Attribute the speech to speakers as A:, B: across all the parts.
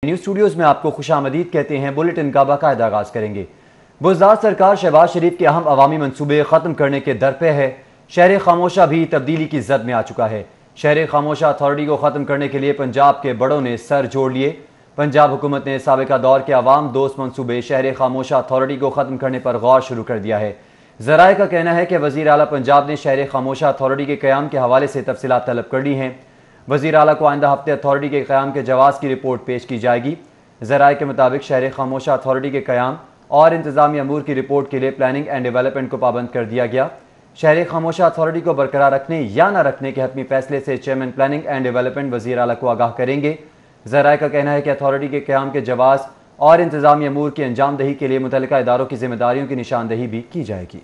A: News studios میں آپ کو خوش آمدید کہتے ہیں۔ بلیٹن کا باقاعدہ آغاز کریں گے۔ بزدار سرکار شہباز شریف کے اہم عوامی منصوبے ختم کرنے کے در پہ ہے۔ شہر خاموشہ بھی تبدیلی کی زد میں آ چکا ہے۔ شہر خاموشہ اتھارٹی کو ختم کرنے کے لیے پنجاب کے بڑوں نے سر جوڑ لیے۔ پنجاب حکومت نے سابقہ دور کے عوام دوست منصوبے شہر خاموشہ اتھارٹی کو ختم کرنے پر غور شروع کر دیا ہے۔ ذرائع کا کہنا ہے کہ وزیر اعلیٰ پنجاب نے شہر خاموشہ اتھارٹی کے قیام کے حوالے سے تفصیلات طلب کر لی ہیں۔ وزیر اعلیٰ کو آئندہ ہفتے اتھارٹی کے قیام کے جواز کی رپورٹ پیش کی جائے گی۔ ذرائع کے مطابق شہر خاموشہ اتھارٹی کے قیام اور انتظامی امور کی رپورٹ کے لیے پلاننگ اینڈ ڈیولپمنٹ کو پابند کر دیا گیا۔ شہر خاموشہ اتھارٹی کو برقرار رکھنے یا نہ رکھنے کے حتمی فیصلے سے چیئرمین پلاننگ اینڈ ڈیولپمنٹ وزیر اعلیٰ کو آگاہ کریں گے۔ ذرائع کا کہنا ہے کہ اتھارٹی کے قیام کے جواز اور انتظامی امور کی انجام دہی کے لیے متعلقہ اداروں کی ذمہ داریوں کی نشاندہی بھی کی جائے گی۔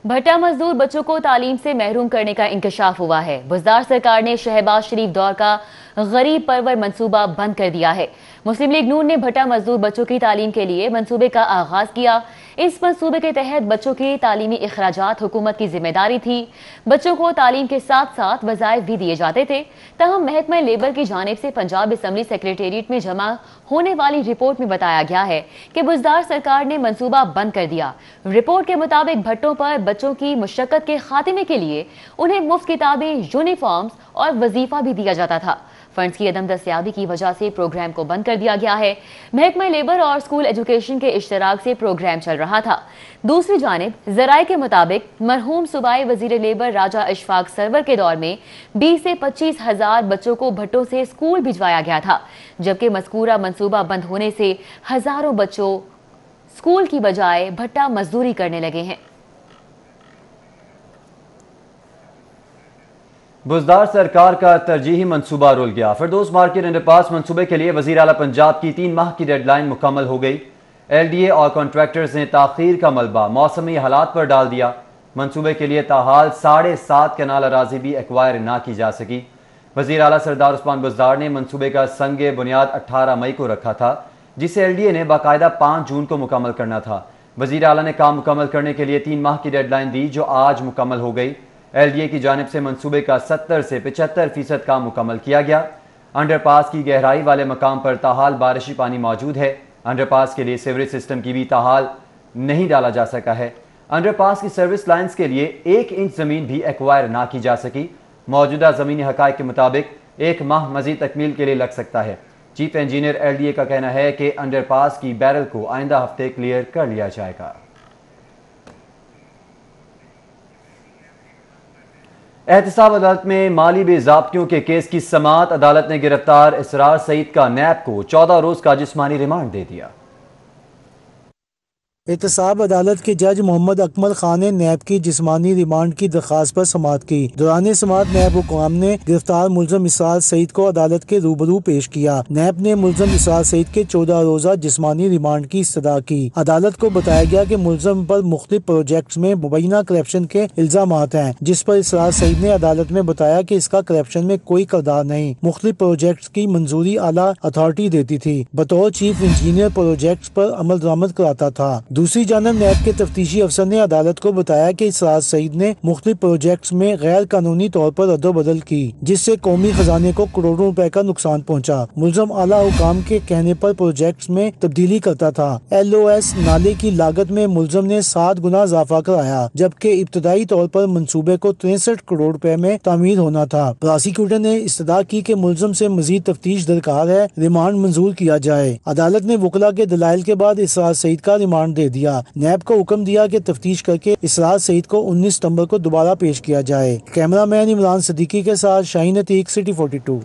B: بھٹا مزدور بچوں کو تعلیم سے محروم کرنے کا انکشاف ہوا ہے۔ بزدار سرکار نے شہباز شریف دور کا غریب پرور منصوبہ بند کر دیا ہے۔ مسلم لیگ نون نے بھٹا مزدور بچوں کی تعلیم کے لیے منصوبے کا آغاز کیا۔ اس منصوبے کے تحت بچوں کے تعلیمی اخراجات حکومت کی ذمہ داری تھی۔ بچوں کو تعلیم کے ساتھ ساتھ وظائف بھی دیے جاتے تھے۔ تاہم محکمہ لیبر کی جانب سے پنجاب اسمبلی سیکریٹریٹ میں جمع ہونے والی رپورٹ میں بتایا گیا ہے کہ بزدار سرکار نے منصوبہ بند کر دیا۔ رپورٹ کے مطابق بھٹوں پر بچوں کی مشقت کے خاتمے کے لیے انہیں مفت کتابیں، یونیفارمز اور وظیفہ بھی دیا جاتا تھا۔ فنڈز کی عدم دستیابی کی وجہ سے پروگرام کو بند کر دیا گیا ہے۔ محکمہ لیبر اور اسکول ایجوکیشن کے اشتراک سے پروگرام چل رہا تھا۔ دوسری جانب ذرائع کے مطابق مرحوم صوبائی وزیر لیبر راجہ اشفاق سرور کے دور میں 20 سے 25 ہزار بچوں کو بھٹوں سے اسکول بھجوایا گیا تھا، جبکہ مذکورہ منصوبہ بند ہونے سے ہزاروں بچوں اسکول کی بجائے بھٹا مزدوری کرنے لگے ہیں۔
A: بزدار سرکار کا ترجیحی منصوبہ رول گیا۔ فردوس مارکیٹ انڈر پاس منصوبے کے لیے وزیر اعلیٰ پنجاب کی 3 ماہ کی ڈیڈ لائن مکمل ہو گئی۔ ایل ڈی اے اور کانٹریکٹرز نے تاخیر کا ملبہ موسمی حالات پر ڈال دیا۔ منصوبے کے لیے تاحال 7.5 کنال اراضی بھی ایکوائر نہ کی جا سکی۔ وزیر اعلیٰ سردار عثمان بزدار نے منصوبے کا سنگ بنیاد 18 مئی کو رکھا تھا، جسے ایل ڈی اے نے باقاعدہ 5 جون کو مکمل کرنا تھا۔ وزیر اعلیٰ نے کام مکمل کرنے کے لیے 3 ماہ کی ڈیڈ لائن دی، جو آج مکمل ہو گئی۔ ایل ڈی اے کی جانب سے منصوبے کا 70 سے 75% کام مکمل کیا گیا۔ انڈر پاس کی گہرائی والے مقام پر تاحال بارشی پانی موجود ہے۔ انڈر پاس کے لیے سیوریج سسٹم کی بھی تاحال نہیں ڈالا جا سکا ہے۔ انڈر پاس کی سروس لائنز کے لیے 1 انچ زمین بھی ایکوائر نہ کی جا سکی۔ موجودہ زمینی حقائق کے مطابق 1 ماہ مزید تکمیل کے لیے لگ سکتا ہے۔ Chief engineer L D A کا کہنا ہے کہ انڈر پاس کی بیرل کو آئندہ ہفتے کلیئر کر لیا جائے گا۔ احتساب عدالت میں مالی بے ضابطگیوں کے کیس کی سماعت۔ عدالت نے گرفتار اسرار سعید کا نیب کو 14 روز کا جسمانی ریمانڈ دے دیا۔
C: احتساب عدالت کے جج محمد اکمل خان نے نیب کی جسمانی ریمانڈ کی درخواست پر سماعت کی۔ دوران سماعت نیب حکام نے گرفتار ملزم اسرار سعید کو عدالت کے روبرو پیش کیا۔ نیب نے ملزم اسرار سعید کے 14 روزہ جسمانی ریمانڈ کی استدعا کی۔ عدالت کو بتایا گیا کہ ملزم پر مختلف پروجیکٹس میں مبینہ کرپشن کے الزامات ہیں، جس پر اسرار سعید نے عدالت میں بتایا کہ اس کا کرپشن میں کوئی کردار نہیں۔ مختلف پروجیکٹس کی منظوری اعلیٰ اتھارٹی دیتی تھی، بطور چیف انجینئر پروجیکٹس پر عمل درآمد کراتا تھا۔ دوسری جانب نیب کے تفتیشی افسر نے عدالت کو بتایا کہ اسرار سعید نے مختلف پروجیکٹس میں غیر قانونی طور پر رد و بدل کی، جس سے قومی خزانے کو کروڑوں روپے کا نقصان پہنچا۔ ملزم اعلیٰ حکام کے کہنے پر پروجیکٹس میں تبدیلی کرتا تھا۔ ایل او ایس نالے کی لاگت میں ملزم نے 7 گنا اضافہ کرایا، جبکہ ابتدائی طور پر منصوبے کو 63 کروڑ روپے میں تعمیر ہونا تھا۔ پراسیکیوٹر نے استدعا کی کہ ملزم سے مزید تفتیش درکار ہے، ریمانڈ منظور کیا جائے۔ عدالت نے وکلاء کے دلائل کے بعد اسرار سعید کا ریمانڈ دے دیا۔ نیب کو حکم دیا کہ تفتیش کر کے اسرار سعید کو 19 ستمبر کو دوبارہ پیش کیا جائے۔ کیمرہ مین عمران صدیقی کے ساتھ Shaheen Atiq, city 42۔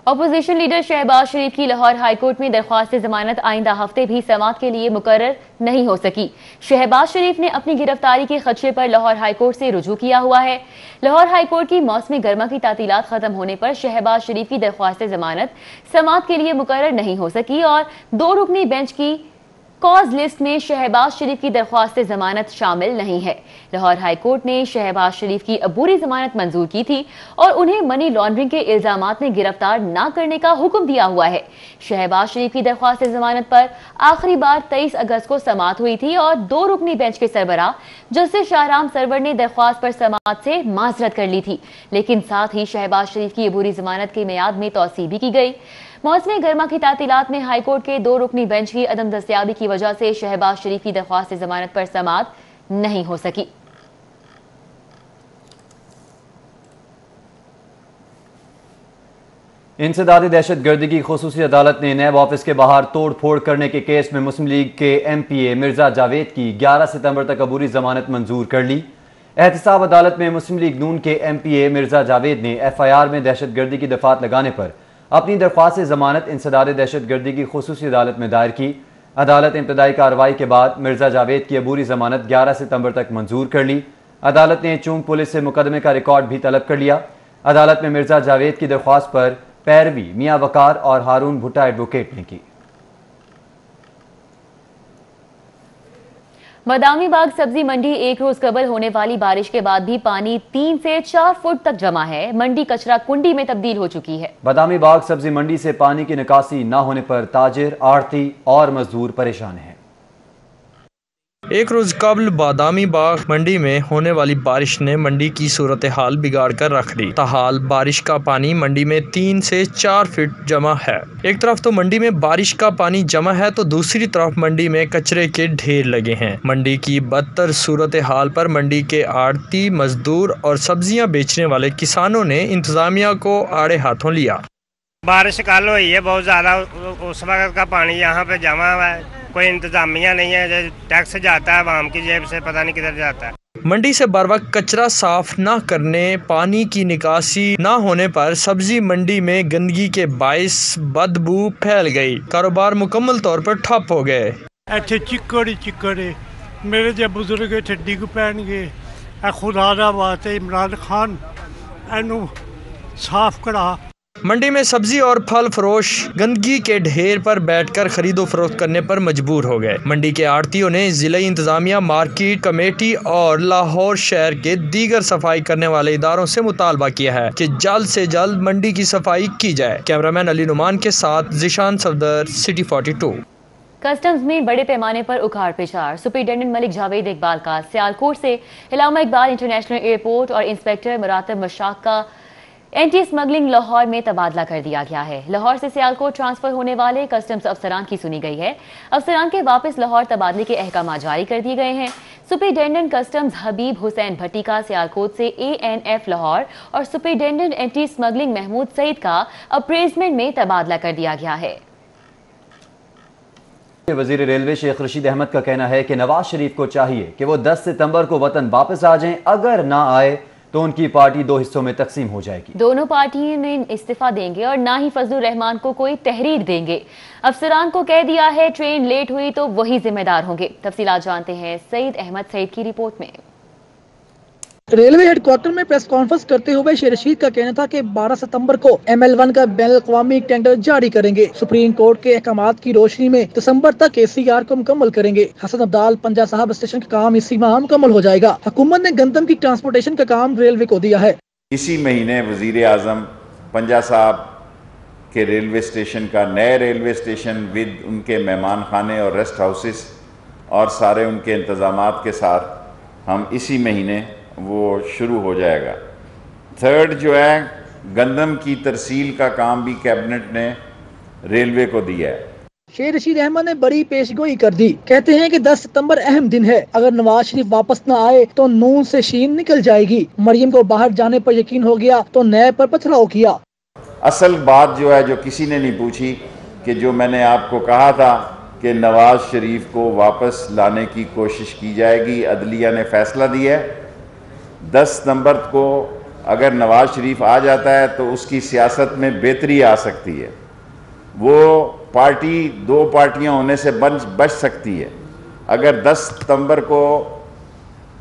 B: Opposition leader Shehbaz Sharif کی لاہور ہائی کورٹ میں درخواست ضمانت آئندہ ہفتے بھی سماعت کے لیے مقرر نہیں ہو سکی۔ شہباز شریف نے اپنی گرفتاری کے خدشے پر لاہور ہائی کورٹ سے رجوع کیا ہوا ہے۔ لاہور ہائی کورٹ کی موسم گرما کی تعطیلات ختم ہونے پر شہباز شریف کی درخواست ضمانت سماعت کے لیے مقرر نہیں ہو سکی اور 2 رکنی بینچ کی کاز لسٹ میں شہباز شریف کی درخواست ضمانت شامل نہیں ہے۔ لاہور ہائی کورٹ نے شہباز شریف کی عبوری ضمانت منظور کی تھی اور انہیں منی لانڈرنگ کے الزامات میں گرفتار نہ کرنے کا حکم دیا ہوا ہے۔ شہباز شریف کی درخواست ضمانت پر آخری بار 23 اگست کو سماعت ہوئی تھی اور 2 رکنی بینچ کے سربراہ جسٹس شاہرام سرور نے درخواست پر سماعت سے معذرت کر لی تھی، لیکن ساتھ ہی شہباز شریف کی عبوری ضمانت کی میعاد میں توسیع بھی کی گئی۔ موسم گرما کی تعطیلات میں ہائی کورٹ کے 2 رکنی بینچ کی عدم دستیابی کی وجہ سے شہباز شریف کی درخواست ضمانت پر سماعت نہیں ہو سکی۔
A: انسداد دہشت گردی کی خصوصی عدالت نے نیب آفس کے باہر توڑ پھوڑ کرنے کے کیس میں مسلم لیگ کے ایم پی اے مرزا جاوید کی 11 ستمبر تک عبوری ضمانت منظور کر لی۔ احتساب عدالت میں مسلم لیگ نون کے ایم پی اے مرزا جاوید نے ایف آئی آر میں دہشت گردی کی دفعات لگانے پر اپنی درخواست ضمانت انسداد دہشت گردی کی خصوصی عدالت میں دائر کی۔ عدالت ابتدائی کارروائی کے بعد مرزا جاوید کی عبوری ضمانت 11 ستمبر تک منظور کر لی۔ عدالت نے چونگ پولیس سے مقدمے کا ریکارڈ بھی طلب کر لیا۔ عدالت میں مرزا جاوید کی درخواست پر پیروی میاں وقار اور ہارون بھٹا ایڈوکیٹ نے کی۔
B: بادامی باغ سبزی منڈی 1 روز قبل ہونے والی بارش کے بعد بھی پانی 3 سے 4 فٹ تک جمع ہے۔ منڈی کچرا کنڈی میں تبدیل ہو چکی ہے۔
A: بادامی باغ سبزی منڈی سے پانی کی نکاسی نہ ہونے پر تاجر، آڑھتی اور مزدور پریشان ہیں۔
D: 1 روز قبل بادامی باغ منڈی میں ہونے والی بارش نے منڈی کی صورتحال بگاڑ کر رکھ دی۔ تاحال بارش کا پانی منڈی میں 3 سے 4 فٹ جمع ہے۔ ایک طرف تو منڈی میں بارش کا پانی جمع ہے تو دوسری طرف منڈی میں کچرے کے ڈھیر لگے ہیں۔ منڈی کی بدتر صورتحال پر منڈی کے آڑھتی، مزدور اور سبزیاں بیچنے والے کسانوں نے انتظامیہ کو آڑے ہاتھوں لیا۔
E: بارش کل ہوئی ہے بہت زیادہ، اس وقت کا پانی یہاں پہ جمع ہوا ہے، کوئی انتظامیہ نہیں ہے، ٹیکس جاتا ہے عوام کی جیب سے، پتہ نہیں کدھر جاتا ہے۔
D: منڈی سے بر وقت کچرا صاف نہ کرنے، پانی کی نکاسی نہ ہونے پر سبزی منڈی میں گندگی کے باعث بدبو پھیل گئی، کاروبار مکمل طور پر ٹھپ ہو گئے۔
F: ایتھے چکڑ میرے جب بزرگ اتنے ڈگ پین گے، خدا دا واسطے عمران خان اینو صاف کرا۔
D: منڈی میں سبزی اور پھل فروش گندگی کے ڈھیر پر بیٹھ کر خرید و فروخت کرنے پر مجبور ہو گئے۔ منڈی کے آڑھتیوں نے ضلعی انتظامیہ، مارکیٹ کمیٹی اور لاہور شہر کے دیگر صفائی کرنے والے اداروں سے مطالبہ کیا ہے کہ جلد سے جلد منڈی کی صفائی کی جائے۔ کیمرامین علی نعمان کے ساتھ ذیشان صفدر، سٹی 42۔
B: کسٹمز میں بڑے پیمانے پر اکھاڑ پچھاڑ، سپرنٹینڈنٹ ملک جاوید اقبال کا سیالکوٹ سے علامہ اقبال انٹرنیشنل ایئرپورٹ اور انسپیکٹر مراتب مشاق کا اینٹی اسمگلنگ لاہور میں تبادلہ کر دیا گیا ہے۔ لاہور سے سیالکوٹ ٹرانسفر ہونے والے کسٹمز افسران کی سنی گئی ہے۔ افسران کے واپس لاہور تبادلے کے احکامات جاری کر دیے گئے ہیں۔ سپرنٹینڈنٹ کسٹمز حبیب حسین بھٹی کا سیالکوٹ سے ANF لاہور اور سپرنٹینڈنٹ اینٹی اسمگلنگ محمود سعید کا اپریزمنٹ میں تبادلہ کر دیا گیا ہے۔
A: وزیر ریلوے شیخ رشید احمد کا کہنا ہے کہ نواز شریف کو چاہیے کہ وہ 10 ستمبر کو وطن واپس آ جائیں، اگر نہ آئے تو ان کی پارٹی 2 حصوں میں تقسیم ہو جائے گی۔
B: دونوں پارٹیوں نے استعفیٰ دیں گے اور نہ ہی فضل الرحمان کو کوئی تحریر دیں گے۔ افسران کو کہہ دیا ہے ٹرین لیٹ ہوئی تو وہی ذمہ دار ہوں گے۔ تفصیلات جانتے ہیں سعید احمد سعید کی رپورٹ میں۔
G: ریلوے ہیڈ کوارٹر میں پریس کانفرنس کرتے ہوئے شیخ رشید کا کہنا تھا کہ 12 ستمبر کو ML1 کا بین الاقوامی ٹینڈر جاری کریں گے۔ سپریم کورٹ کے احکامات کی روشنی میں دسمبر تک ACR کو مکمل کریں گے۔ حسن عبدال پنجا صاحب اسٹیشن کا کام اسی ماہ مکمل ہو جائے گا۔ حکومت نے گندم کی ٹرانسپورٹیشن کا کام ریلوے کو دیا ہے۔
H: اسی مہینے وزیر اعظم پنجا صاحب کے ریلوے اسٹیشن کا، نئے ریلوے اسٹیشن ود ان کے مہمان خانے اور ریسٹ ہاؤسز اور سارے ان کے انتظامات کے ساتھ ہم اسی مہینے وہ شروع ہو جائے گا۔ 3rd جو ہے گندم کی ترسیل کا کام بھی کیبنٹ نے ریلوے کو دیا ہے۔
G: شیخ رشید احمد نے بڑی پیش گوئی کر دی، کہتے ہیں کہ 10 ستمبر اہم دن ہے، اگر نواز شریف واپس نہ آئے تو نون سے شین نکل جائے گی۔ مریم کو باہر جانے پر یقین ہو گیا تو نیب پر پتھراؤ کیا۔
H: اصل بات جو ہے جو کسی نے نہیں پوچھی کہ جو میں نے آپ کو کہا تھا کہ نواز شریف کو واپس لانے کی کوشش کی جائے گی، عدلیہ نے فیصلہ دیا ہے 10 ستمبر کو اگر نواز شریف آ جاتا ہے تو اس کی سیاست میں بہتری آ سکتی ہے، وہ پارٹی 2 پارٹیاں ہونے سے بچ سکتی ہے۔ اگر 10 ستمبر کو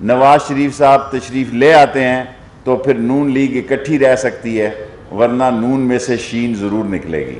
H: نواز شریف صاحب تشریف لے آتے ہیں تو پھر نون لیگ اکٹھی رہ سکتی ہے، ورنہ نون میں سے شین ضرور نکلے گی۔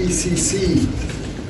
I: ECC